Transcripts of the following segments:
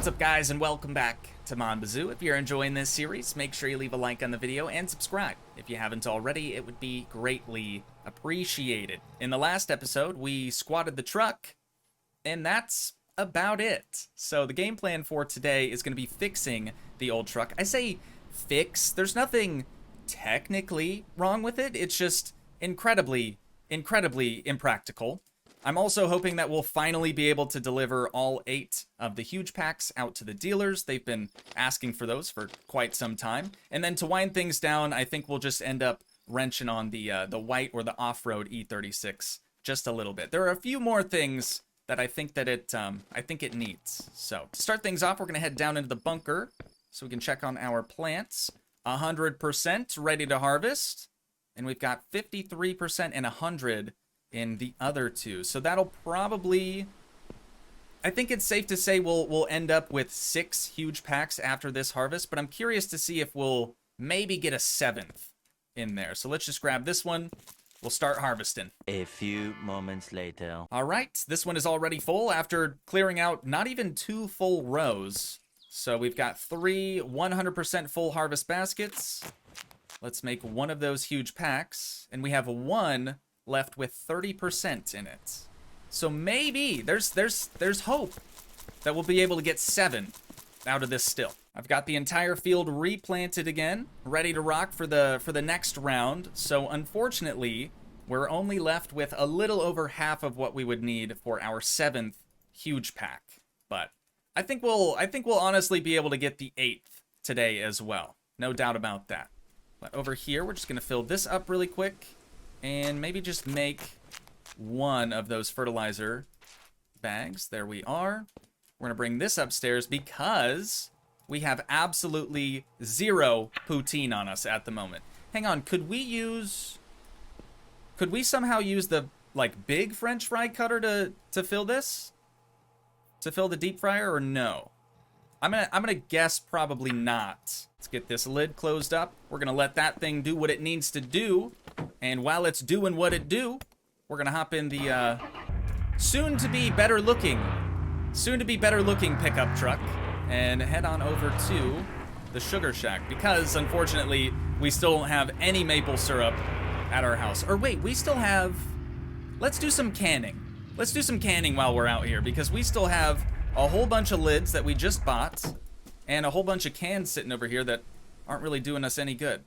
What's up, guys, and welcome back to Mon Bazou. If you're enjoying this series, make sure you leave a like on the video and subscribe. If you haven't already, it would be greatly appreciated. In the last episode, we squatted the truck, and that's about it. So the game plan for today is going to be fixing the old truck. I say fix. There's nothing technically wrong with it. It's just incredibly impractical. I'm also hoping that we'll finally be able to deliver all 8 of the huge packs out to the dealers. They've been asking for those for quite some time. And then to wind things down, I think we'll just end up wrenching on the white or the off-road E36 just a little bit. There are a few more things that I think that it needs. So to start things off, we're gonna head down into the bunker so we can check on our plants. 100% ready to harvest, and we've got 53% and 100 in the other two. So that'll probably, I think it's safe to say we'll end up with 6 huge packs after this harvest, but I'm curious to see if we'll maybe get a 7th in there. So let's just grab this one. We'll start harvesting. A few moments later. All right, this one is already full after clearing out not even 2 full rows. So we've got 3 100% full harvest baskets. Let's make one of those huge packs, and we have 1 left with 30% in it. So maybe there's hope that we'll be able to get 7 out of this still. I've got the entire field replanted again, ready to rock for the next round. So unfortunately, we're only left with a little over half of what we would need for our 7th huge pack. But I think we'll honestly be able to get the 8th today as well. No doubt about that. But over here, we're just gonna fill this up really quick and maybe just make 1 of those fertilizer bags. There we are. We're gonna bring this upstairs because we have absolutely 0 poutine on us at the moment. Hang on, could we somehow use the like big French fry cutter to fill this? To fill the deep fryer, or no? I'm gonna guess probably not. Let's get this lid closed up. We're gonna let that thing do what it needs to do. And while it's doing what it do, we're gonna hop in the soon-to-be better-looking pickup truck and head on over to the Sugar Shack, because unfortunately we still don't have any maple syrup at our house. Or wait, we still have. Let's do some canning. Let's do some canning while we're out here, because we still have a whole bunch of lids that we just bought and a whole bunch of cans sitting over here that aren't really doing us any good.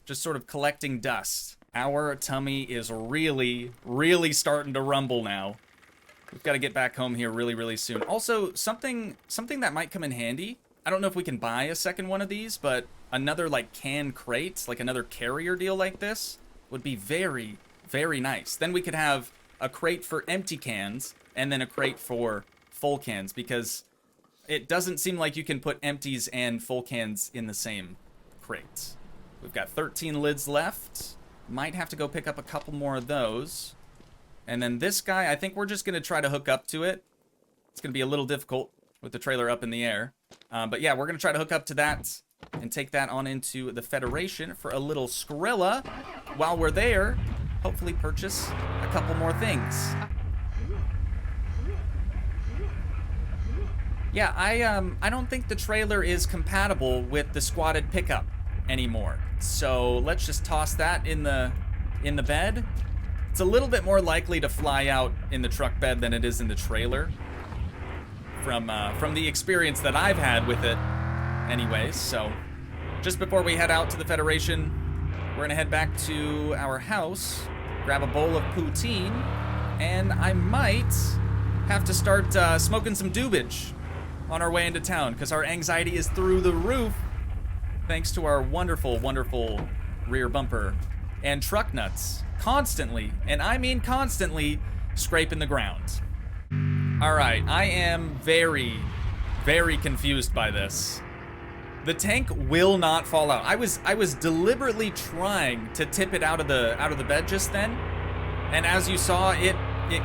Just sort of collecting dust. Our tummy is really starting to rumble now. We've got to get back home here really soon. Also, something that might come in handy. I don't know if we can buy a second one of these, but another like can crate, like another carrier deal like this would be very nice. Then we could have a crate for empty cans and then a crate for full cans, because it doesn't seem like you can put empties and full cans in the same crate. We've got 13 lids left. Might have to go pick up a couple more of those. And then this guy, I think we're just going to try to hook up to it. It's going to be a little difficult with the trailer up in the air. But yeah, we're going to try to hook up to that and take that on into the Federation for a little Skrilla. While we're there, hopefully purchase a couple more things. Yeah, I don't think the trailer is compatible with the squatted pickup anymore. So let's just toss that in the bed. It's a little bit more likely to fly out in the truck bed than it is in the trailer. From the experience that I've had with it anyways. So just before we head out to the Federation, we're gonna head back to our house, grab a bowl of poutine, and I might have to start smoking some doobage on our way into town, because our anxiety is through the roof thanks to our wonderful rear bumper and truck nuts constantly, and I mean constantly, scraping the ground. All right, I am very confused by this. The tank will not fall out. I was deliberately trying to tip it out of the bed just then, and as you saw, it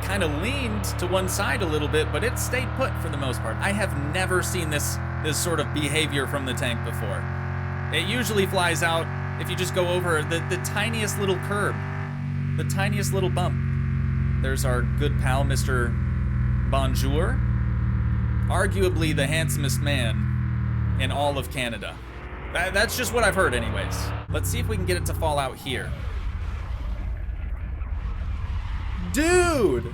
kind of leaned to one side a little bit, but it stayed put for the most part. I have never seen this sort of behavior from the tank before. It usually flies out if you just go over the tiniest little curb, the tiniest little bump. There's our good pal, Mr. Bonjour. arguably the handsomest man in all of Canada. That's just what I've heard anyways. Let's see if we can get it to fall out here. Dude!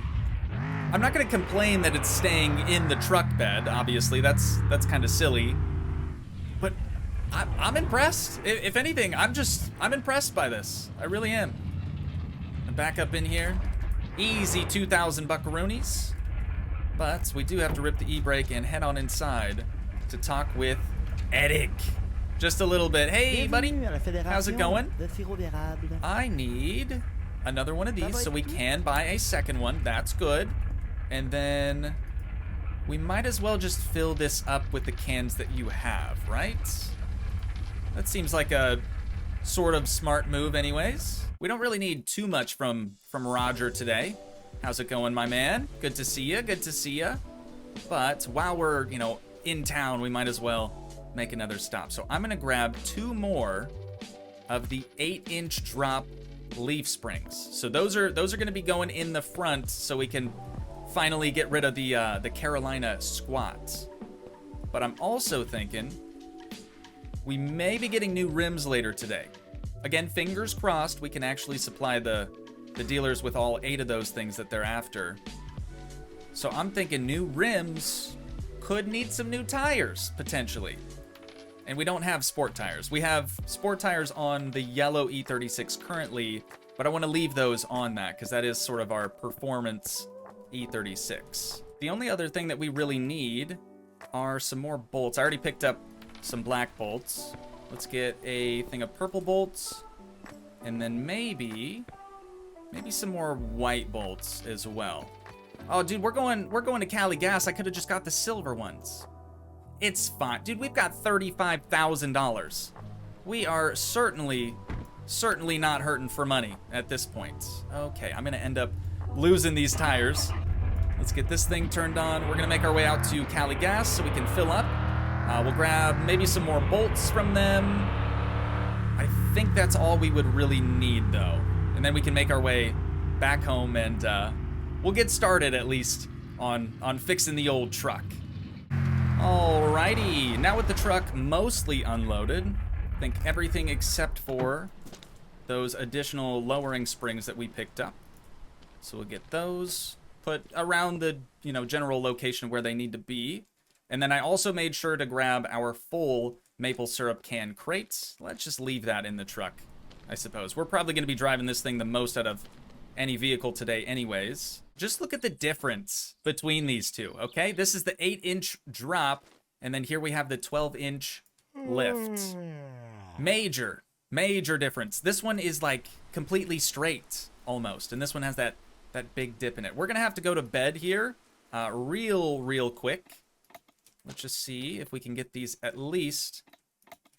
I'm not gonna complain that it's staying in the truck bed, obviously. That's kind of silly. But I'm impressed. If anything, I'm impressed by this. I really am. And back up in here. Easy 2,000 buckaroonies. But we do have to rip the e-brake and head on inside to talk with Eric. Just a little bit. Hey, buddy. How's it going? I need another one of these so we can buy a second one. That's good. And then we might as well just fill this up with the cans that you have, right? That seems like a sort of smart move anyways. We don't really need too much from Roger today. How's it going, my man? Good to see you, good to see you. But while we're, you know, in town, we might as well make another stop. So I'm gonna grab 2 more of the 8-inch drop leaf springs. So those are gonna be going in the front so we can finally get rid of the Carolina squats. But I'm also thinking we may be getting new rims later today. Again, fingers crossed we can actually supply the dealers with all 8 of those things that they're after. So I'm thinking new rims could need some new tires, potentially. And we don't have sport tires. We have sport tires on the yellow E36 currently, but I want to leave those on that because that is sort of our performance E36. The only other thing that we really need are some more bolts. I already picked up some black bolts. Let's get a thing of purple bolts, and then maybe some more white bolts as well. Oh, dude, we're going to Cali Gas. I could have just got the silver ones. It's fine. Dude, we've got $35,000. We are certainly not hurting for money at this point. Okay, I'm going to end up losing these tires. Let's get this thing turned on. We're going to make our way out to Cali Gas so we can fill up. We'll grab maybe some more bolts from them. I think that's all we would really need, though. And then we can make our way back home and we'll get started at least on fixing the old truck. Alrighty, now with the truck mostly unloaded, I think everything except for those additional lowering springs that we picked up. So we'll get those put around the, you know, general location where they need to be. And then I also made sure to grab our full maple syrup can crates. Let's just leave that in the truck, I suppose. We're probably going to be driving this thing the most out of any vehicle today anyways. Just look at the difference between these two, okay? This is the 8-inch drop, and then here we have the 12-inch lift. Major difference. This one is like completely straight almost, and this one has that big dip in it. We're going to have to go to bed here real quick. Let's just see if we can get these at least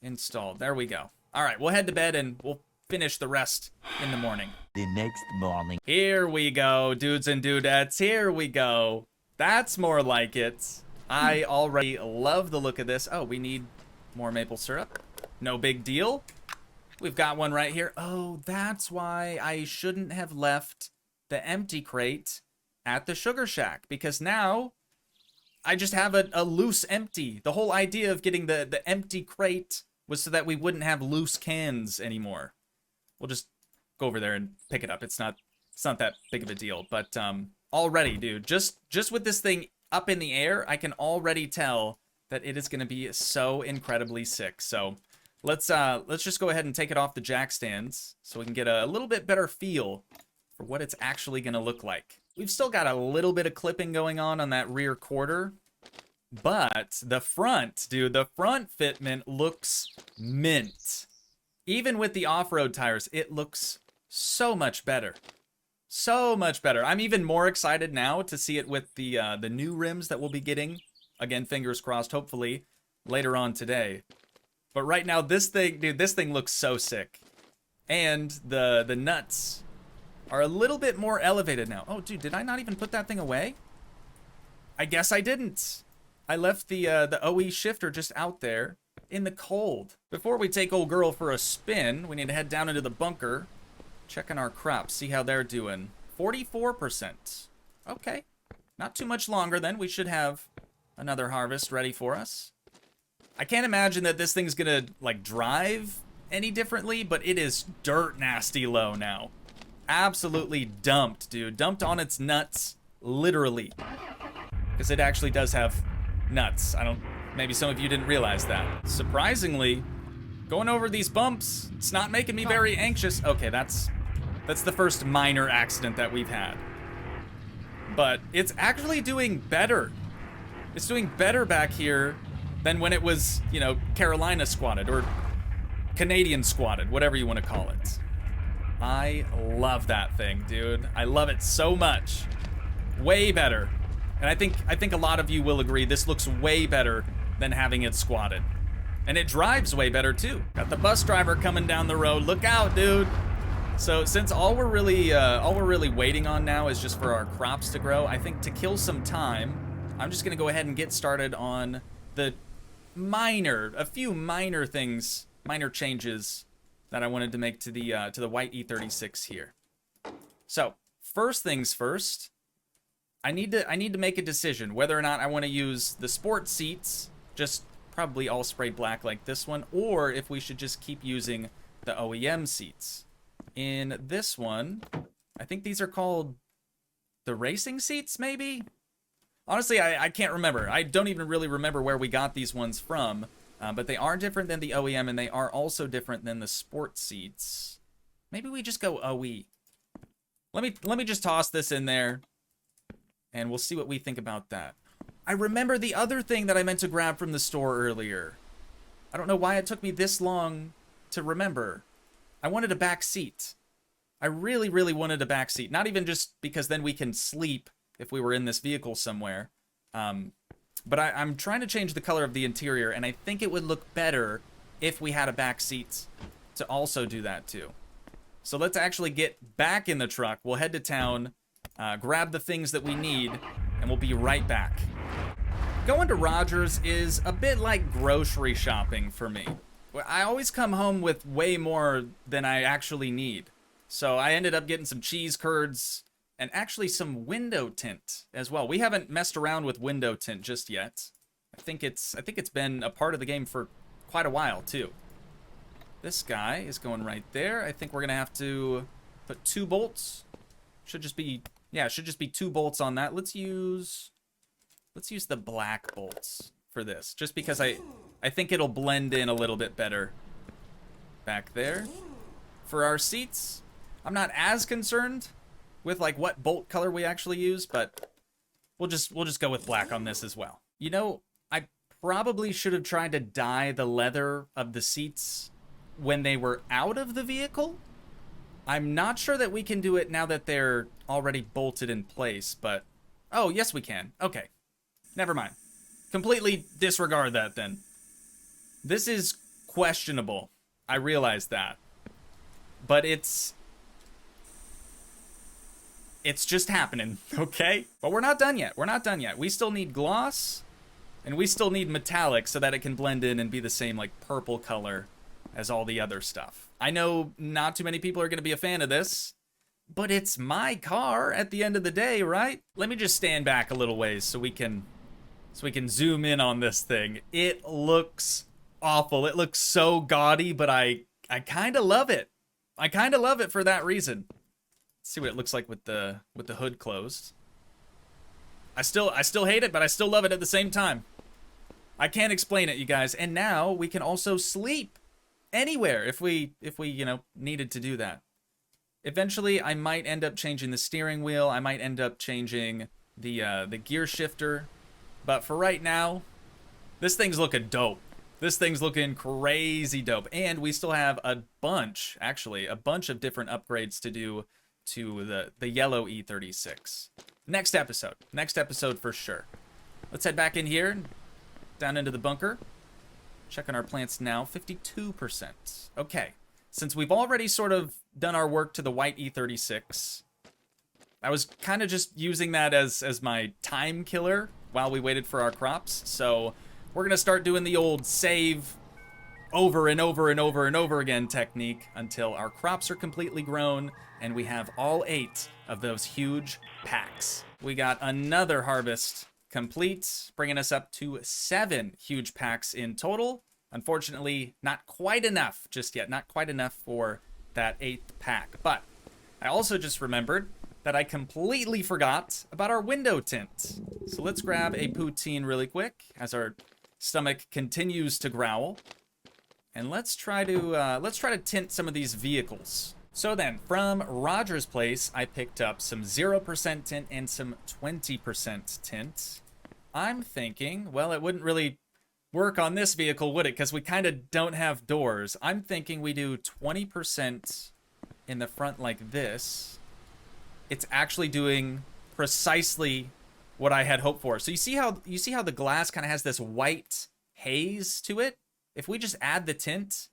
installed. There we go. All right, we'll head to bed and we'll finish the rest in the morning. The next morning. Here we go, dudes and dudettes. Here we go. That's more like it. I already love the look of this. Oh, we need more maple syrup. No big deal. We've got one right here. Oh, that's why I shouldn't have left the empty crate at the Sugar Shack, because now I just have a loose empty. The whole idea of getting the empty crate was so that we wouldn't have loose cans anymore. We'll just go over there and pick it up. It's not that big of a deal. But already, dude, just with this thing up in the air, I can already tell that it is going to be so incredibly sick. So let's just go ahead and take it off the jack stands so we can get a little bit better feel for what it's actually going to look like. We've still got a little bit of clipping going on that rear quarter, but the front, dude, the front fitment looks mint. Even with the off-road tires, it looks so much better. So much better. I'm even more excited now to see it with the new rims that we'll be getting. Again, fingers crossed, hopefully, later on today. But right now, this thing, dude, this thing looks so sick. And the nuts are a little bit more elevated now. Oh, dude, did I not even put that thing away? I guess I didn't. I left the OE shifter just out there in the cold. Before we take old girl for a spin, we need to head down into the bunker, check on our crops, see how they're doing. 44%. Okay. Not too much longer then. We should have Another harvest ready for us. I can't imagine that this thing's gonna, like, drive any differently, but it is dirt nasty low now. Absolutely dumped, dude. Dumped on its nuts, literally. Because it actually does have nuts. Maybe some of you didn't realize that. Surprisingly, going over these bumps, it's not making me very anxious. Okay, that's the first minor accident that we've had. But it's actually doing better. It's doing better back here than when it was, you know, Carolina squatted or Canadian squatted, whatever you want to call it. I love that thing, dude. I love it so much. Way better. And I think a lot of you will agree this looks way better than having it squatted. And it drives way better too. Got the bus driver coming down the road. Look out, dude. So since all we're really waiting on now is just for our crops to grow, I think to kill some time, I'm just gonna go ahead and get started on the a few minor things, minor changes that I wanted to make to the white E36 here. So first things first, I need to make a decision whether or not I want to use the sport seats, just probably all sprayed black like this one, or if we should just keep using the OEM seats. In this one, I think these are called the racing seats, maybe? Honestly, I can't remember. I don't even really remember where we got these ones from, but they are different than the OEM, and they are also different than the sport seats. Maybe we just go OE. Let me just toss this in there, and we'll see what we think about that. I remember the other thing that I meant to grab from the store earlier. I don't know why it took me this long to remember. I wanted a back seat. I really, really wanted a back seat. Not even just because then we can sleep if we were in this vehicle somewhere. But I'm trying to change the color of the interior, and I think it would look better if we had a back seat to also do that too. So let's actually get back in the truck. We'll head to town, grab the things that we need, and we'll be right back. Going to Rogers is a bit like grocery shopping for me. I always come home with way more than I actually need. So I ended up getting some cheese curds and actually some window tint as well. We haven't messed around with window tint just yet. I think it's been a part of the game for quite a while too. This guy is going right there. I think we're gonna have to put 2 bolts. Should just be 2 bolts on that. Let's use the black bolts for this, just because I think it'll blend in a little bit better back there. For our seats, I'm not as concerned with like what bolt color we actually use, but we'll just go with black on this as well. You know, I probably should have tried to dye the leather of the seats when they were out of the vehicle. I'm not sure that we can do it now that they're already bolted in place, but oh, yes we can. Okay. Never mind. Completely disregard that then. This is questionable. I realize that. But it's just happening, okay? But we're not done yet. We're not done yet. We still need gloss, and we still need metallic so that it can blend in and be the same, like, purple color as all the other stuff. I know not too many people are going to be a fan of this, but it's my car at the end of the day, right? Let me just stand back a little ways so we can zoom in on this thing. It looks awful. It looks so gaudy, but I kind of love it. I kind of love it for that reason. Let's see what it looks like with the hood closed. I still hate it, but I still love it at the same time. I can't explain it, you guys. And now we can also sleep anywhere if we you know, needed to do that. Eventually, I might end up changing the steering wheel. I might end up changing the gear shifter. But for right now, this thing's looking dope. This thing's looking crazy dope. And we still have a bunch of different upgrades to do to the yellow E36. Next episode for sure. Let's head back in here, down into the bunker. Checking our plants now, 52%. Okay, since we've already sort of done our work to the white E36, I was kind of just using that as my time killer while we waited for our crops. So we're gonna start doing the old save over and over and over and over again technique until our crops are completely grown and we have all 8 of those huge packs. We got another harvest complete, bringing us up to 7 huge packs in total. Unfortunately, not quite enough just yet. Not quite enough for that 8th pack. But I also just remembered that I completely forgot about our window tint. So let's grab a poutine really quick as our stomach continues to growl. And let's try to tint some of these vehicles. So then, from Roger's place, I picked up some 0% tint and some 20% tint. I'm thinking, well, it wouldn't really work on this vehicle, would it? Because we kind of don't have doors. I'm thinking we do 20% in the front like this. It's actually doing precisely what I had hoped for. So you see how the glass kind of has this white haze to it? If we just add the tint,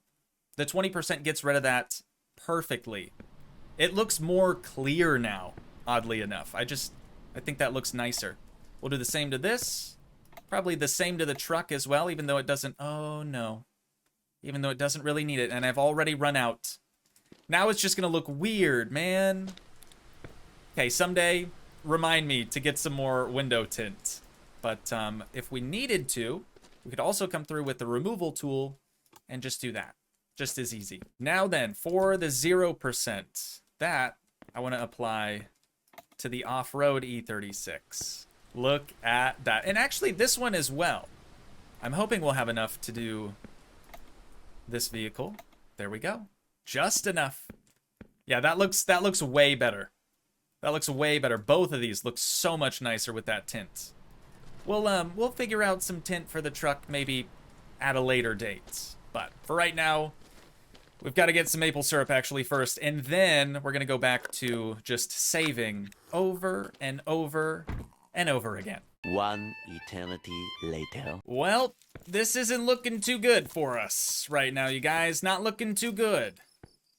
the 20% gets rid of that perfectly. It looks more clear now, oddly enough. I think that looks nicer. We'll do the same to this. Probably the same to the truck as well, even though it doesn't, oh no. Even though it doesn't really need it, and I've already run out. Now it's just gonna look weird, man. Okay, someday, remind me to get some more window tint. But if we needed to, we could also come through with the removal tool and just do that. Just as easy. Now then, for the 0%, that I want to apply to the off-road E36. Look at that. And actually, this one as well. I'm hoping we'll have enough to do this vehicle. There we go. Just enough. Yeah, that looks way better. That looks way better. Both of these look so much nicer with that tint. We'll figure out some tint for the truck maybe at a later date. But for right now, we've got to get some maple syrup actually first, and then we're going to go back to just saving over and over and over again. One eternity later. Well, this isn't looking too good for us right now, you guys. Not looking too good.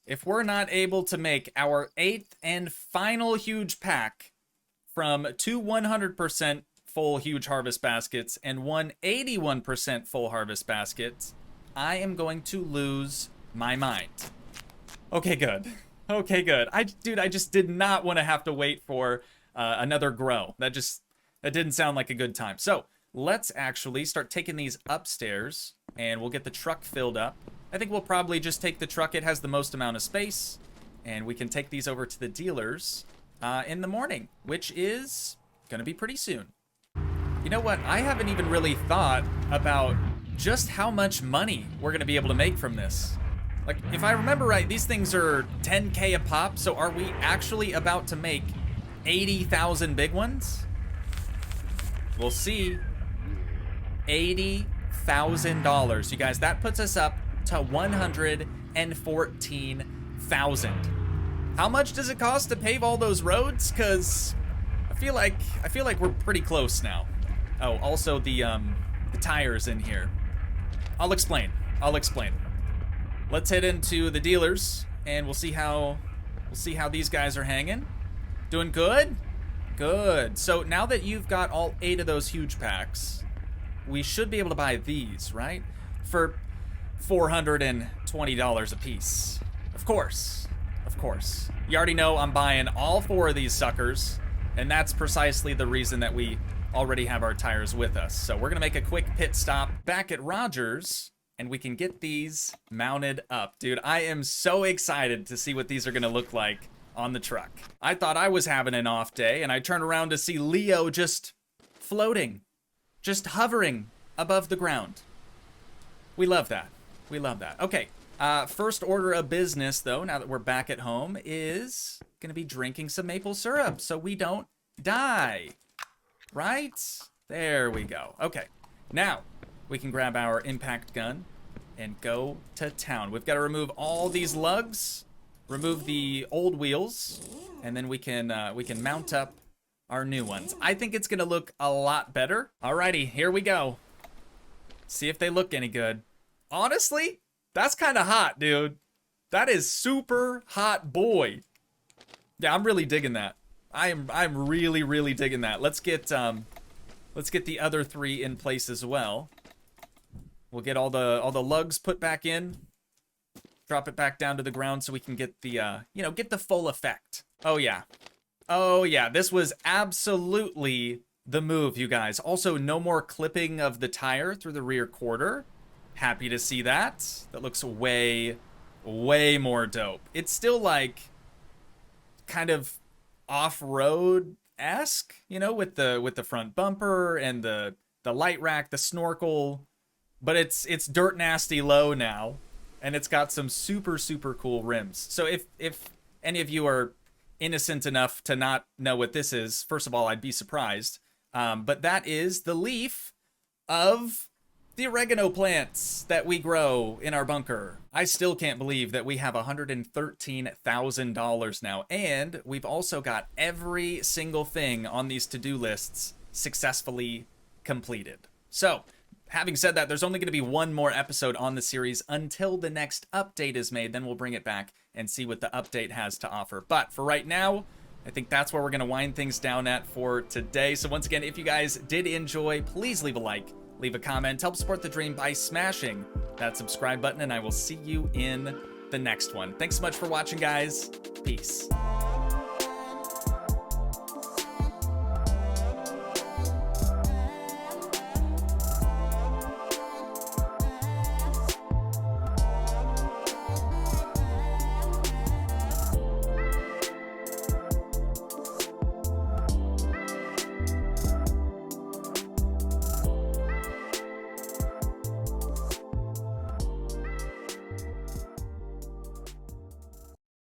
If we're not able to make our 8th and final huge pack from 2 100% full huge harvest baskets and 1 81% full harvest baskets, I am going to lose my mind. Okay, good. Okay, good. I just did not want to have to wait for another grow. That didn't sound like a good time. So let's actually start taking these upstairs, and we'll get the truck filled up. I think we'll probably just take the truck. It has the most amount of space, and we can take these over to the dealers in the morning, which is gonna be pretty soon. You know what? I haven't even really thought about just how much money we're gonna be able to make from this. Like, if I remember right, these things are 10K a pop, so are we actually about to make 80,000 big ones? We'll see. $80,000. You guys, that puts us up to 114,000. How much does it cost to pave all those roads? Cause I feel like we're pretty close now. Oh, also the tires in here. I'll explain. Let's head into the dealers and we'll see how these guys are hanging. Doing good? Good. So now that you've got all 8 of those huge packs, we should be able to buy these, right? For $420 a piece. Of course. You already know I'm buying all 4 of these suckers, and that's precisely the reason that we already have our tires with us. So we're gonna make a quick pit stop back at Rogers, and we can get these mounted up. Dude, I am so excited to see what these are gonna look like on the truck. I thought I was having an off day, and I turned around to see Leo just floating, just hovering above the ground. We love that. Okay, first order of business, though, now that we're back at home, is gonna be drinking some maple syrup so we don't die. Right? There we go. Okay, now we can grab our impact gun and go to town. We've got to remove all these lugs, remove the old wheels, and then we can mount up our new ones. I think it's gonna look a lot better. Alrighty, here we go. See if they look any good. Honestly, that's kind of hot, dude. That is super hot boy. Yeah, I'm really digging that. I'm really digging that. Let's get the other 3 in place as well. We'll get all the lugs put back in. Drop it back down to the ground so we can get the get the full effect. Oh yeah, this was absolutely the move, you guys. Also, no more clipping of the tire through the rear quarter. Happy to see that. That looks way, way more dope. It's still like kind of off-road-esque, you know, with the front bumper and the light rack, the snorkel, but it's dirt nasty low now, and it's got some super super cool rims. So if any of you are innocent enough to not know what this is, first of all, I'd be surprised. But that is the leaf of the oregano plants that we grow in our bunker. I still can't believe that we have $113,000 now, and we've also got every single thing on these to-do lists successfully completed. So, having said that, there's only going to be one more episode on the series until the next update is made. Then we'll bring it back and see what the update has to offer. But for right now, I think that's where we're going to wind things down at for today. So once again, if you guys did enjoy, please leave a like, leave a comment, help support the dream by smashing that subscribe button, and I will see you in the next one. Thanks so much for watching, guys. Peace.